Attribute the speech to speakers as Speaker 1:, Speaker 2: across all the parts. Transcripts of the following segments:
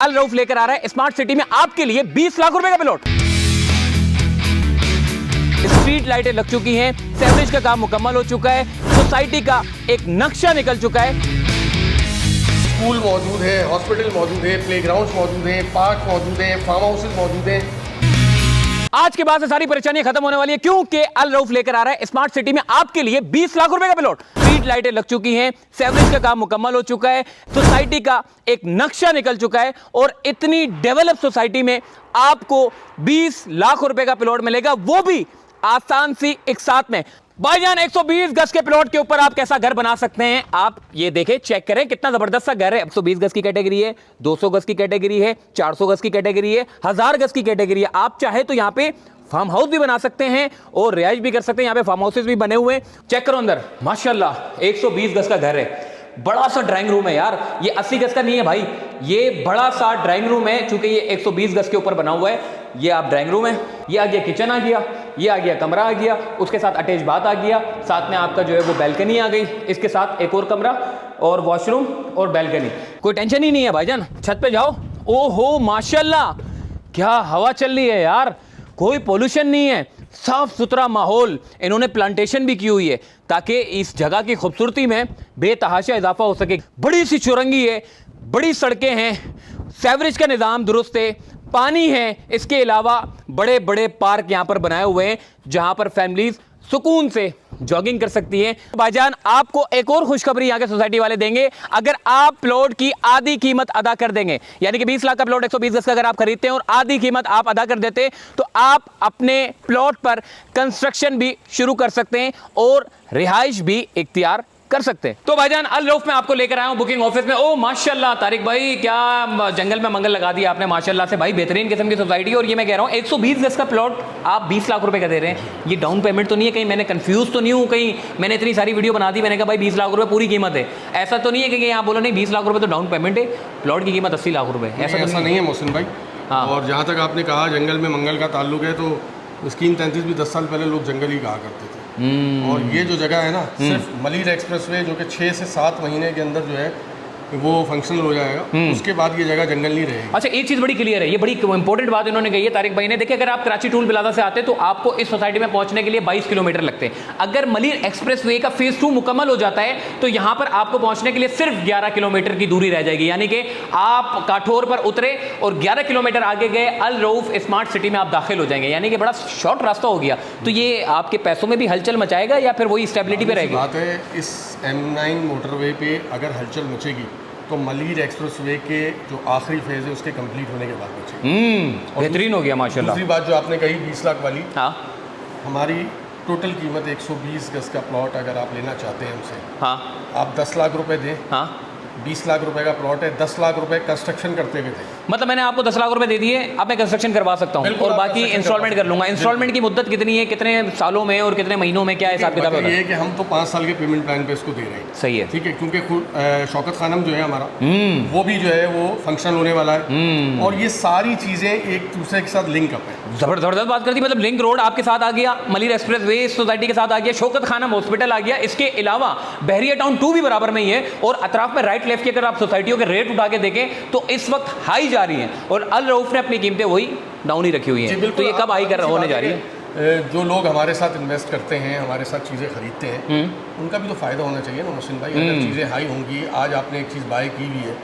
Speaker 1: अल रऊफ लेकर आ रहा है स्मार्ट सिटी में आपके लिए 20 लाख रुपए का प्लॉट। स्ट्रीट लाइटें लग चुकी हैं, सीवरेज का काम मुकम्मल हो चुका है, सोसाइटी का एक नक्शा निकल चुका है।
Speaker 2: स्कूल मौजूद है, हॉस्पिटल मौजूद है, प्लेग्राउंड्स मौजूद हैं, पार्क मौजूद हैं, फार्म हाउसेज मौजूद हैं।
Speaker 1: आज के बाद से सारी परेशानियां खत्म होने वाली है, क्योंकि अल रऊफ लेकर आ रहा है स्मार्ट सिटी में आपके लिए 20 लाख रुपए का प्लॉट। स्ट्रीट लाइटें लग चुकी हैं, सीवरेज का काम मुकम्मल हो चुका है, सोसाइटी का एक नक्शा निकल चुका है और इतनी डेवलप सोसाइटी में आपको 20 लाख रुपए का प्लॉट मिलेगा, वो भी आसान सी एक साथ में। भाईजान 120 गज के प्लॉट के ऊपर आप कैसा घर बना सकते हैं, आप ये देखें, चेक करें कितना जबरदस्त सा घर है। 120 गज की कैटेगरी है, 200 गज की कैटेगरी है, 400 गज की कैटेगरी है, 1000 गज की कैटेगरी है। आप चाहे तो यहाँ पे फार्म हाउस भी बना सकते हैं और रिहाइश भी कर सकते हैं। यहाँ पे फार्म हाउसेस भी बने हुए हैं। चेक करो अंदर, माशाल्लाह 120 गज का घर है। बड़ा सा ड्राइंग रूम है यार, ये 80 गज का नहीं है भाई, ये बड़ा सा ड्राइंग रूम है। चूंकि ये 120 गज के ऊपर बना हुआ है, ये आप ड्राइंग रूम है, ये आ गया किचन आ गया, ये आ गया कमरा आ गया, उसके साथ अटैच बाथ आ गया, साथ में आपका जो है वो बैल्कनी आ गई, इसके साथ एक और कमरा और वॉशरूम और बैल्कनी। कोई टेंशन ही नहीं है भाईजान, छत पे जाओ, ओहो माशाल्लाह क्या हवा चल रही है यार, कोई पोल्यूशन नहीं है, साफ सुथरा माहौल। इन्होंने प्लांटेशन भी की हुई है ताकि इस जगह की खूबसूरती में बेतहाशा इजाफा हो सके। बड़ी सी चौरंगी है, बड़ी सड़कें हैं, सीवरेज का निज़ाम दुरुस्त है, पानी है, इसके अलावा बड़े बड़े पार्क यहाँ पर बनाए हुए हैं जहाँ पर फैमिलीज सुकून से जॉगिंग कर सकती हैं। भाईजान आपको एक और खुशखबरी यहाँ के सोसाइटी वाले देंगे, अगर आप प्लॉट की आधी कीमत अदा कर देंगे, यानी कि 20 लाख का प्लॉट 120 गज का अगर आप खरीदते हैं और आधी कीमत आप अदा कर देते तो आप अपने प्लॉट पर कंस्ट्रक्शन भी शुरू कर सकते हैं और रिहाइश भी इख्तियार कर सकते हैं। तो भाईजान अल रऊफ में आपको लेकर आया हूं बुकिंग ऑफिस में। ओ माशाल्लाह तारिक भाई, क्या जंगल में मंगल लगा दिया आपने माशाल्लाह से भाई, बेहतरीन किस्म की सोसाइटी। और ये मैं कह रहा हूं 120 गज का प्लॉट आप 20 लाख रुपए का दे रहे हैं, ये डाउन पेमेंट तो नहीं है, कहीं मैंने कंफ्यूज तो नहीं हूं, कहीं मैंने इतनी सारी वीडियो बना दी, मैंने कहा भाई 20 लाख रुपए पूरी कीमत है, ऐसा तो नहीं है कि आप बोलो नहीं 20 लाख रुपए तो डाउन पेमेंट है, प्लॉट की कीमत 80 लाख रुपए,
Speaker 2: ऐसा नहीं है मोहसिन भाई।
Speaker 1: हाँ।
Speaker 2: और जहाँ तक आपने कहा जंगल में मंगल का ताल्लुक है, तो स्कीम 33 भी 10 साल पहले लोग जंगल ही कहा करते थे। और ये जो जगह है ना, सिर्फ मलिर एक्सप्रेसवे जो कि 6 से 7 महीने के अंदर जो है वो फंक्शनल हो जाएगा, उसके बाद ये जगह जंगल नहीं रहेगी।
Speaker 1: अच्छा, एक चीज़ बड़ी क्लियर है, ये बड़ी इंपॉर्टेंट बात इन्होंने कही है तारिक भाई ने। देखिए, अगर आप कराची टूल प्लाजा से आते तो आपको इस सोसाइटी में पहुंचने के लिए 22 किलोमीटर लगते हैं। अगर मलिर एक्सप्रेसवे का फेज 2 मुकम्मल हो जाता है तो यहाँ पर आपको पहुंचने के लिए सिर्फ 11 किलोमीटर की दूरी रह जाएगी, यानी कि आप काठोर पर उतरे और 11 किलोमीटर आगे गए अल रऊफ स्मार्ट सिटी में आप दाखिल हो जाएंगे, यानी कि बड़ा शॉर्ट रास्ता हो गया। तो ये आपके पैसों में भी हलचल मचाएगा या फिर वही स्टेबिलिटी पे रहेगी?
Speaker 2: बात है, इस M9 मोटरवे पे अगर हलचल मचेगी तो मलिर एक्सप्रेसवे के जो आखिरी फेज है उसके कंप्लीट होने के बाद बचेगी।
Speaker 1: बेहतरीन हो गया माशाल्लाह।
Speaker 2: दूसरी बात जो आपने कही 20 लाख वाली,
Speaker 1: हाँ,
Speaker 2: हमारी टोटल कीमत 120 गज का प्लॉट अगर आप लेना चाहते हैं हमसे,
Speaker 1: हाँ,
Speaker 2: आप 10 लाख रुपए दें,
Speaker 1: हाँ,
Speaker 2: 20 लाख रुपए का प्लॉट है, 10 लाख रुपए कंस्ट्रक्शन करते हुए थे।
Speaker 1: मतलब मैंने आपको 10 लाख रुपए दे दिए, अब मैं कंस्ट्रक्शन करवा सकता हूँ और बाकी इंस्टॉलमेंट कर लूंगा। इंस्टॉलमेंट की मुद्दत कितनी है, कितने सालों में और कितने महीनों में, क्या हिसाब किताब
Speaker 2: ये है कि हम तो 5 साल के पेमेंट प्लान पे इसको दे रहे हैं।
Speaker 1: सही है,
Speaker 2: ठीक है, क्योंकि शौकत खानम जो है हमारा, वो भी जो है वो फंक्शनल होने वाला है और ये सारी चीज़ें एक दूसरे के साथ लिंक अप है।
Speaker 1: जबरदस्त बात कर दी, मतलब लिंक रोड आपके साथ आ गया, मलिर एक्सप्रेस वे सोसाइटी के साथ आ गया, शौकत खानम हॉस्पिटल आ गया, इसके अलावा बहरिया टाउन 2 भी बराबर में ही है और अतराफ में राइट लेफ्ट की अगर आप सोसाइटियों के रेट उठा के देखें तो इस वक्त हाई जा रही हैं और अल रऊफ ने अपनी कीमतें वही डाउन ही रखी हुई हैं। तो ये कब हाई होने जा रही है?
Speaker 2: जो लोग हमारे साथ इन्वेस्ट करते हैं, हमारे साथ चीज़ें खरीदते हैं, उनका भी तो फ़ायदा होना चाहिए ना मोहसिन भाई। अगर चीज़ें हाई होंगी, आज आपने एक चीज़ बाय की हुई है,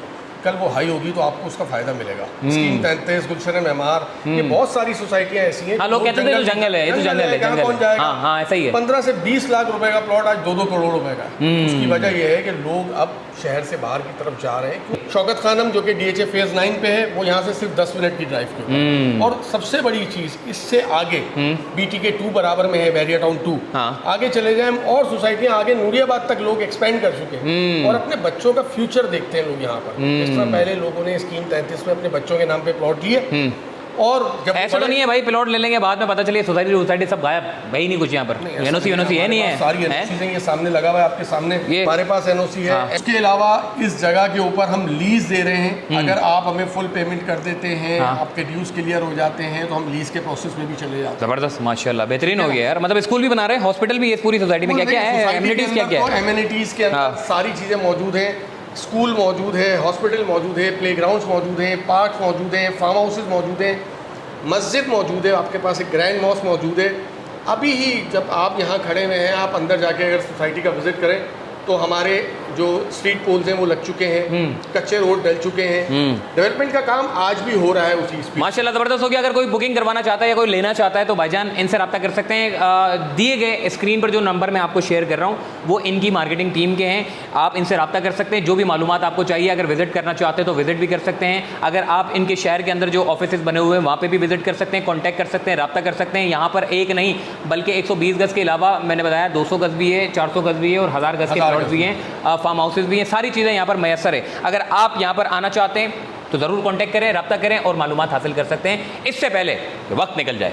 Speaker 2: कल वो हाई होगी तो आपको उसका फायदा मिलेगा। स्कीम 33, गुलशन मेमार, ये बहुत सारी सोसाइटियां ऐसी हैं।
Speaker 1: हाँ, लोग कहते हैं तो जंगल है, ये तो जंगल है, जंगल
Speaker 2: कौन जाएगा?
Speaker 1: हाँ, हाँ, ऐसा ही है।
Speaker 2: 15 से 20 लाख रुपए का प्लॉट आज 2-2 करोड़ रुपए का है। उसकी वजह यह है कि लोग अब शहर से बाहर की तरफ जा रहे हैं। शौकत खानम जो कि DHA फेज 9 पे है, वो यहाँ से सिर्फ 10 मिनट की ड्राइव पे। और सबसे बड़ी चीज, इससे आगे BTK 2 बराबर में है, बहरिया टाउन 2। आगे चले जाए और सोसाइटियां आगे नूरियाबाद तक लोग एक्सपेंड कर चुके हैं और अपने बच्चों का फ्यूचर देखते हैं लोग यहाँ पर। इस तरह पहले लोगों ने स्कीम 33 में अपने बच्चों के नाम पे प्लॉट लिए और जब
Speaker 1: ऐसा तो नहीं है भाई प्लॉट ले लेंगे बाद में पता चले सोसाइटी सब गायब, भाई नहीं कुछ यहाँ पर एनओसी है नहीं है,
Speaker 2: सारी चीजें ये सामने लगा हुआ है आपके सामने, हमारे पास एनओसी है। इसके अलावा इस जगह के ऊपर हम लीज दे रहे हैं, अगर आप हमें फुल पेमेंट कर देते हैं, आपके ड्यूज क्लियर हो जाते हैं तो हम लीज के प्रोसेस में भी चले जाते हैं।
Speaker 1: जबरदस्त माशाल्लाह, बेहतरीन हो गया यार। मतलब स्कूल भी बना रहे हैं, हॉस्पिटल भी है पूरी सोसाइटी में, क्या क्या है, एमिनिटीज क्या क्या है?
Speaker 2: एमिनिटीज के अंदर सारी चीजें मौजूद हैं। स्कूल मौजूद है, हॉस्पिटल मौजूद है, प्लेग्राउंड्स मौजूद हैं, पार्क मौजूद हैं, फार्म हाउसेज मौजूद हैं, मस्जिद मौजूद है, आपके पास एक ग्रैंड मॉस्क मौजूद है। अभी ही जब आप यहाँ खड़े हुए हैं, आप अंदर जाके अगर सोसाइटी का विज़िट करें तो हमारे जो स्ट्रीट पोल्स हैं वो लग चुके हैं, कच्चे रोड डल चुके हैं, डेवलपमेंट का काम आज भी हो रहा है उसी स्पीड।
Speaker 1: माशाल्लाह ज़बरदस्त हो गया। अगर कोई बुकिंग करवाना चाहता है या कोई लेना चाहता है तो भाईजान इनसे रब्ता कर सकते हैं। दिए गए स्क्रीन पर जो नंबर मैं आपको शेयर कर रहा हूँ वो इनकी मार्केटिंग टीम के हैं, आप इनसे रब्ता कर सकते हैं। जो भी मालूमात आपको चाहिए, अगर विजिट करना चाहते हैं तो विजिट भी कर सकते हैं। अगर आप इनके शहर के अंदर जो ऑफिस बने हुए हैं वहाँ पर भी विजिट कर सकते हैं, कॉन्टैक्ट कर सकते हैं, रब्ता कर सकते हैं। यहाँ पर एक नहीं बल्कि 120 गज़ के अलावा मैंने बताया 200 गज़ भी है, 400 गज़ भी है और 1000 गज़ के प्लॉट भी हैं, फार्म हाउसेज भी हैं, सारी चीज़ें यहाँ पर मैसर है। अगर आप यहाँ पर आना चाहते हैं तो ज़रूर कांटेक्ट करें, रब्ता करें और मालूमात हासिल कर सकते हैं इससे पहले कि वक्त निकल जाए।